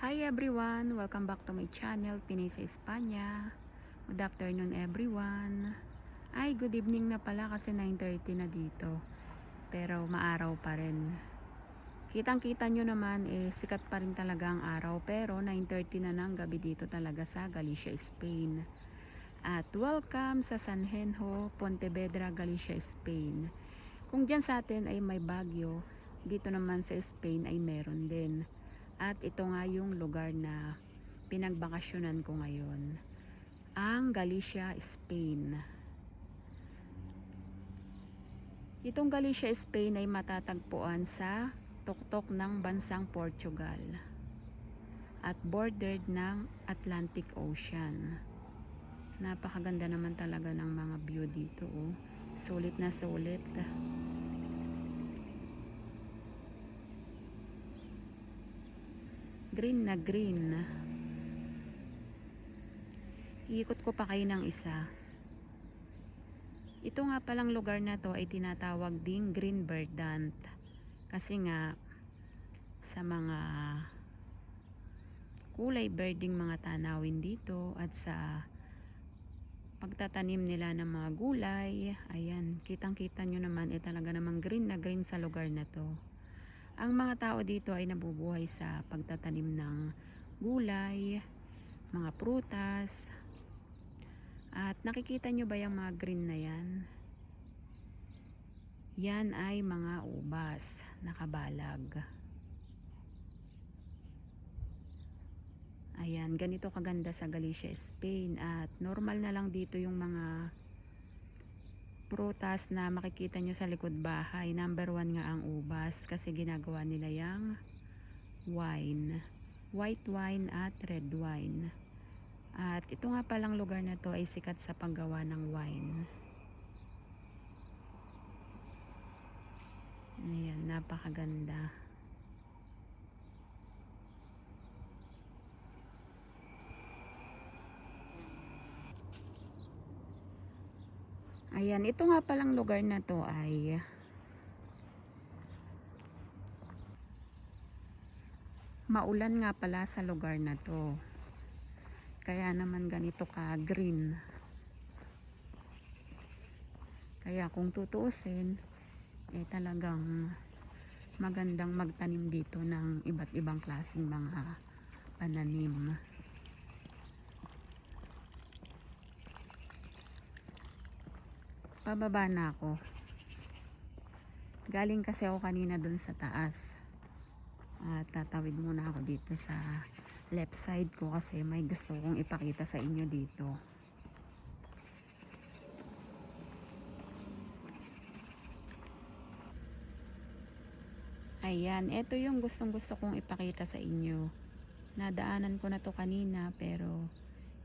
Hi everyone! Welcome back to my channel, Pinay sa Espanya. Good afternoon everyone. Ay, good evening na pala kasi 9:30 na dito. Pero maaraw pa rin. Kitang-kita nyo naman, sikat pa rin talaga ang araw. Pero 9:30 na ng gabi dito talaga sa Galicia, Spain. At welcome sa Sanjenjo, Pontevedra, Galicia, Spain. Kung dyan sa atin ay may bagyo, dito naman sa Spain ay meron din. At ito nga yung lugar na pinagbakasyonan ko ngayon, ang Galicia, Spain. Itong Galicia, Spain ay matatagpuan sa tuktok ng bansang Portugal at bordered ng Atlantic Ocean. Napakaganda naman talaga ng mga view dito, oh. Sulit na sulit. Green na green. Iikot ko pa kayo ng isa. Ito nga palang lugar na to ay tinatawag ding Green Verdant. Kasi nga sa mga kulay birding mga tanawin dito at sa pagtatanim nila ng mga gulay, ayan, kitang-kita nyo naman, talaga namang green na green sa lugar na to. Ang mga tao dito ay nabubuhay sa pagtatanim ng gulay, mga prutas. At nakikita nyo ba yung mga green na yan? Yan ay mga ubas, nakabalag. Ayan, ganito kaganda sa Galicia, Spain. At normal na lang dito yung mga prutas na makikita nyo sa likod bahay. Number 1 nga ang ubas kasi ginagawa nila yung wine, white wine at red wine. At ito nga palang lugar na to ay sikat sa paggawa ng wine. Ayan, napakaganda. Ayan, ito nga palang lugar na to ay maulan nga pala sa lugar na to. Kaya naman ganito ka green. Kaya kung tutuusin, talagang magandang magtanim dito ng iba't ibang klaseng mga pananim. Pababa na ako. Galing kasi ako kanina dun sa taas. At tatawid muna ako dito sa left side ko kasi may gusto kong ipakita sa inyo dito. Ayan, ito yung gustong gusto kong ipakita sa inyo. Nadaanan ko na to kanina pero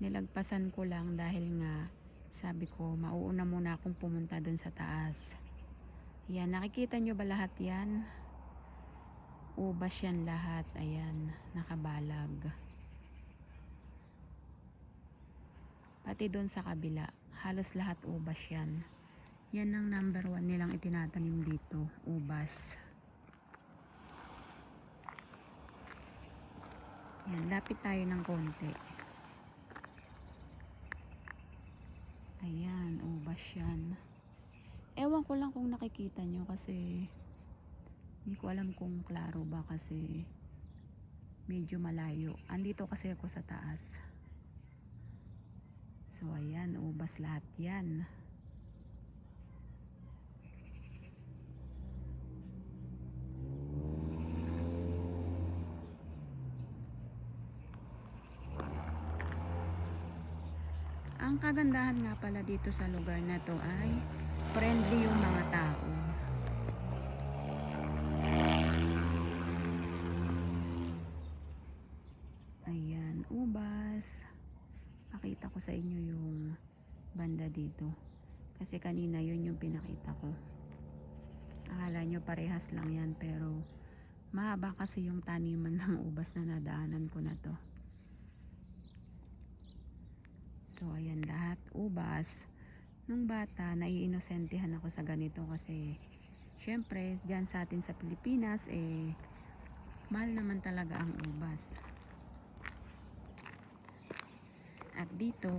nilagpasan ko lang dahil nga sabi ko mauuna muna akong pumunta dun sa taas. Ayan, nakikita nyo ba lahat yan? Ubas yan lahat. Ayan, nakabalag. Pati dun sa kabila, halos lahat ubas yan. Yan ang number 1 nilang itinatanim dito, ubas. Yan, lapit tayo ng konti. Ayan, ubas yan. Ewan ko lang kung nakikita nyo kasi hindi ko alam kung klaro ba kasi medyo malayo. Andito kasi ako sa taas. So ayan, ubas lahat yan. Ang kagandahan nga pala dito sa lugar na to ay friendly yung mga tao. Ayan, ubas. Pakita ko sa inyo yung banda dito. Kasi kanina yun yung pinakita ko. Akala nyo parehas lang yan pero mahaba kasi yung taniman ng ubas na nadaanan ko na to. So ayan, lahat ubas. Nung bata, naiinosentehan ako sa ganito kasi syempre, dyan sa atin sa Pilipinas, mahal naman talaga ang ubas. At dito,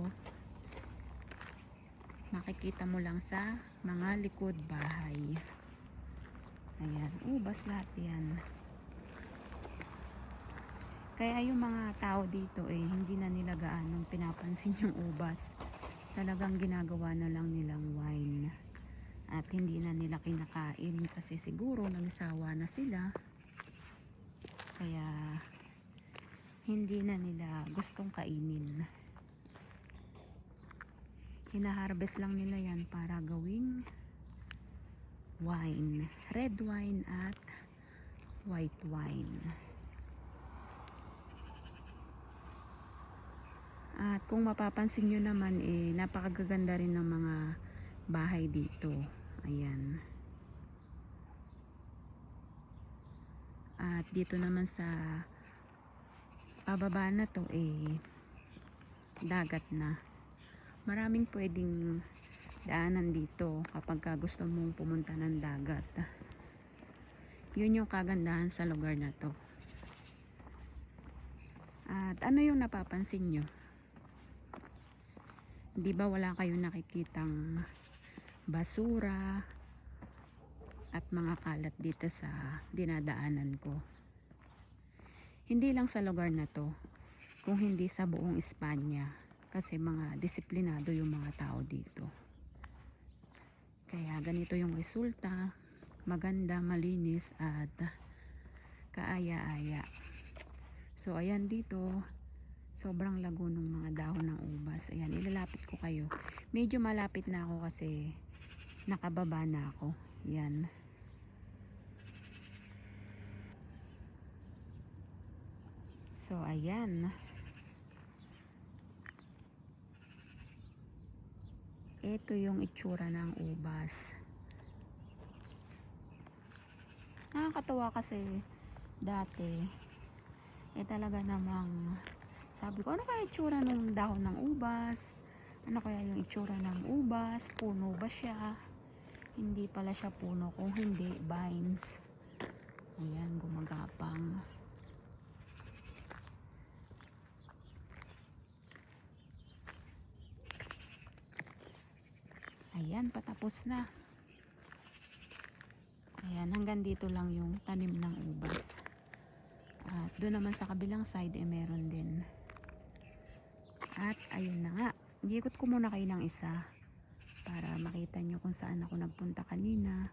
makikita mo lang sa mga likod bahay. Ayan, ubas lahat yan. Kaya yung mga tao dito hindi na nila gaanong pinapansin yung ubas. Talagang ginagawa na lang nilang wine. At hindi na nila kinakain kasi siguro nagsawa na sila. Kaya hindi na nila gustong kainin. Hinaharvest lang nila yan para gawing wine. Red wine at white wine. At kung mapapansin nyo naman napakagaganda rin ng mga bahay dito. Ayan. At dito naman sa pababa na to dagat na. Maraming pwedeng daanan dito kapag gusto mong pumunta ng dagat. Yun yung kagandahan sa lugar na to. At ano yung napapansin nyo? Di ba wala kayong nakikitang basura at mga kalat dito sa dinadaanan ko? Hindi lang sa lugar na to, kung hindi sa buong Espanya, kasi mga disiplinado yung mga tao dito. Kaya ganito yung resulta, maganda, malinis at kaaya-aya. So ayan dito, sobrang lago ng mga dahon ng ubas. Ayan, ilalapit ko kayo. Medyo malapit na ako kasi nakababa na ako. Yan. So ayan. Ito yung itsura ng ubas. Nakakatawa kasi dati talaga namang sabi ko, ano kaya itsura ng dahon ng ubas? Ano kaya yung itsura ng ubas? Puno ba siya? Hindi pala siya puno, kung hindi vines. Ayan, gumagapang. Ayan, patapos na. Ayan, hanggang dito lang yung tanim ng ubas. At doon naman sa kabilang side meron din. At ayun na nga, iikot ko muna kayo ng isa para makita nyo kung saan ako nagpunta kanina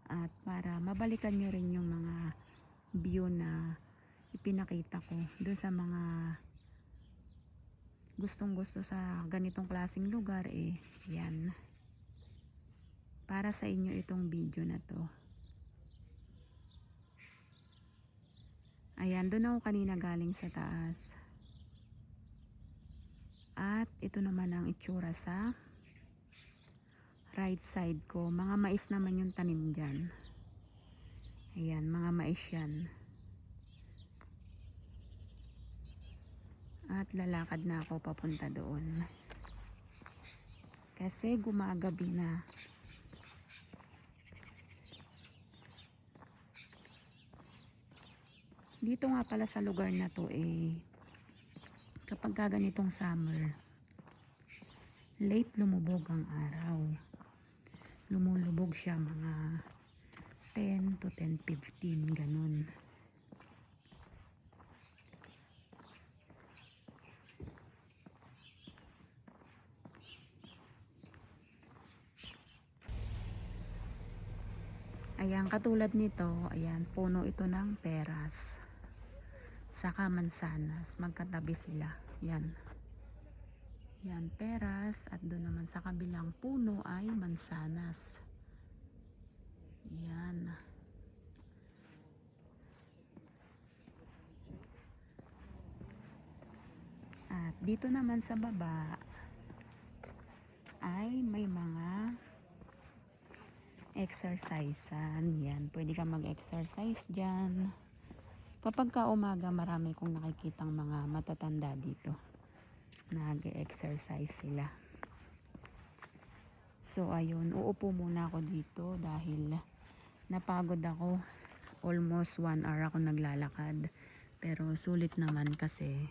at para mabalikan nyo rin yung mga view na ipinakita ko doon sa mga gustong gusto sa ganitong klaseng lugar. Yan, para sa inyo itong video na to. Ayan, doon ako kanina galing sa taas. At ito naman ang itsura sa right side ko. Mga mais naman yung tanim dyan. Ayan, mga mais yan. At lalakad na ako papunta doon. Kasi gumagabi na. Dito nga pala sa lugar na to kapag ganitong summer, late lumubog ang araw. Lumulubog siya mga 10 to 10:15 ganun. Ayan, katulad nito, ayan, puno ito ng peras. Saka mansanas, magkatabi sila. Yan. Yan, peras. At doon naman sa kabilang puno ay mansanas. Yan. At dito naman sa baba ay may mga exercisean. Yan, pwede ka mag-exercise dyan. Kapag ka umaga, marami kong nakikitang mga matatanda dito. Nag-exercise sila. So ayun, uupo muna ako dito dahil napagod ako. Almost 1 hour ako naglalakad. Pero sulit naman kasi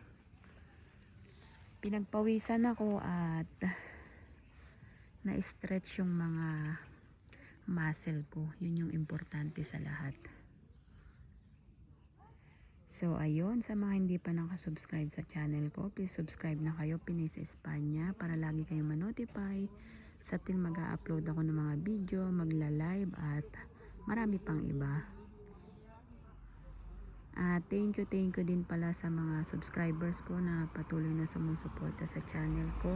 Pinagpawisan ako at na-stretch yung mga muscle ko. Yun yung importante sa lahat. So ayun, sa mga hindi pa nakasubscribe sa channel ko, please subscribe na kayo, Pinoy sa Espanya, para lagi kayong ma-notify sa tuwing mag-a-upload ako ng mga video, magla-live at marami pang iba. At thank you din pala sa mga subscribers ko na patuloy na sumusuporta sa channel ko.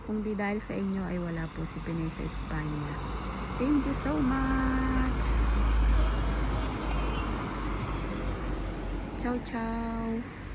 Kung di dahil sa inyo ay wala po si Pinoy sa Espanya. Thank you so much! Ciao, ciao!